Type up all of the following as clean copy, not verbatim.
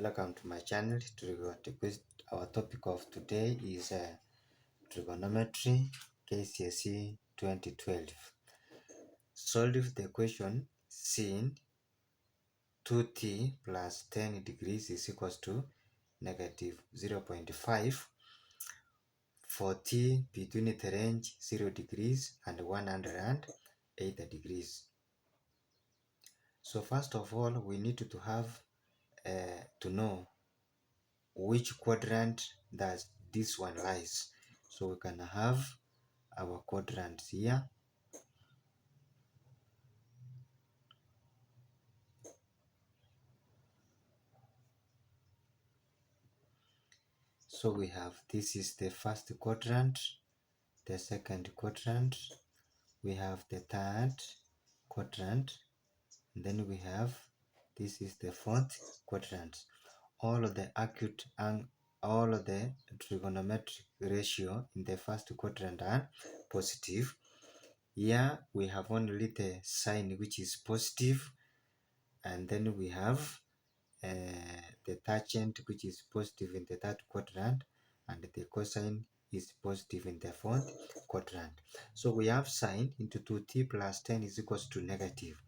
Welcome to my channel. Our topic of today is trigonometry kcse 2012. Solve the question sin 2t plus 10 degrees is equals to negative 0.5 for t between the range 0 degrees and 108 degrees. So first of all, we need to have to know which quadrant does this one lies. So we can have our quadrants here. So we have, this is the first quadrant, the second quadrant, we have the third quadrant, and then we have, this is the fourth quadrant. All of the all of the trigonometric ratio in the first quadrant are positive. Here we have only the sign which is positive, and then we have the tangent which is positive in the third quadrant, and the cosine is positive in the fourth quadrant. So we have sine into 2t plus 10 is equals to negative.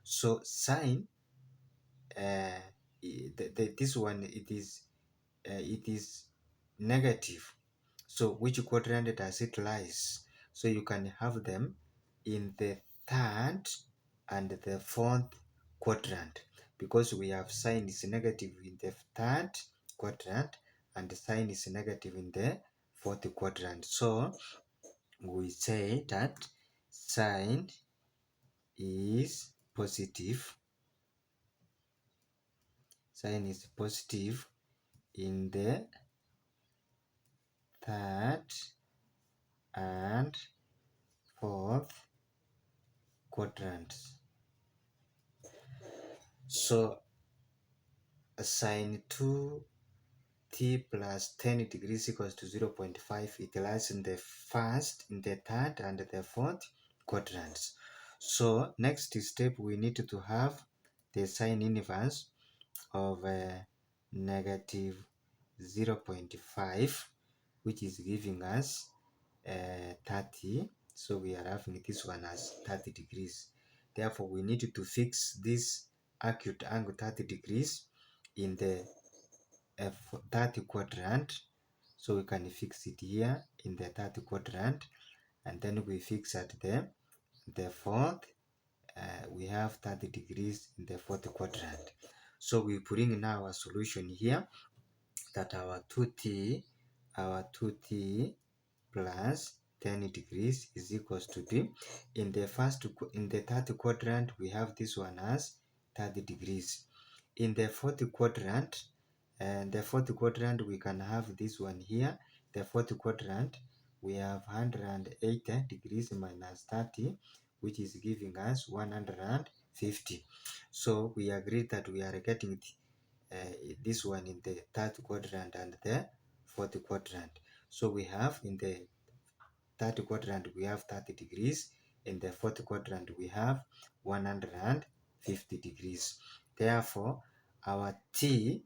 So sine, this one, it is negative. So which quadrant does it lies? So you can have them in the third and the fourth quadrant, because we have sine is negative in the third quadrant and the sine is negative in the fourth quadrant. So we say that sine is positive. Sine is positive in the third and fourth quadrants. So sine 2t plus 10 degrees equals to 0.5. It lies in the first, in the third, and the fourth quadrants. So next step, we need to have the sine inverse of negative 0.5, which is giving us 30. So we are having this one as 30 degrees. Therefore, we need to fix this acute angle 30 degrees in the 30 quadrant. So we can fix it here in the 30 quadrant, and then we fix at the fourth. We have 30 degrees in the fourth quadrant. So we bring now a solution here, that our 2t plus 10 degrees is equals to be, in the third quadrant we have this one as 30 degrees. In the fourth quadrant, we can have this one here. The fourth quadrant, we have 180 degrees minus 30, which is giving us 150. So we agree that we are getting this one in the third quadrant and the fourth quadrant. So we have in the third quadrant we have 30 degrees, in the fourth quadrant we have 150 degrees. Therefore our 2t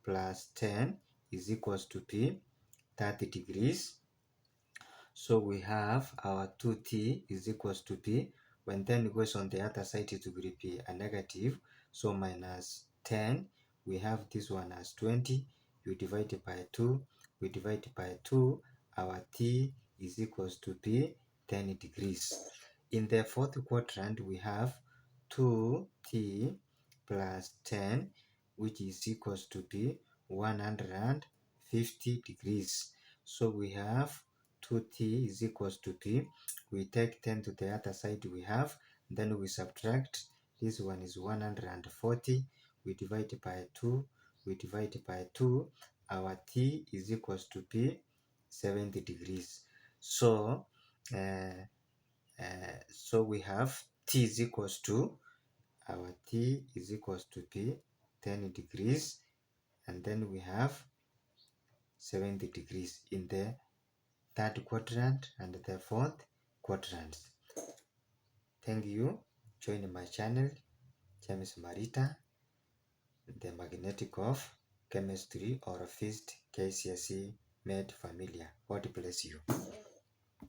plus 10 is equals to be 30 degrees. So we have our 2t is equals to p, when 10 goes on the other side it will be a negative, so minus 10, we have this one as 20, you divide it by 2, we divide it by 2, our t is equals to p 10 degrees. In the fourth quadrant we have 2t plus 10, which is equals to be 150 degrees. So we have 2t is equals to p. We take 10 to the other side we have, then we subtract. This one is 140. We divide it by 2. We divide it by 2. Our t is equals to p 70 degrees. So so we have t is equals to, our t is equals to p 10 degrees, and then we have 70 degrees in the third quadrant and the fourth quadrant. Thank you. Join my channel, James Marita. the magnetic of chemistry or fist KCSE made familiar. God bless you.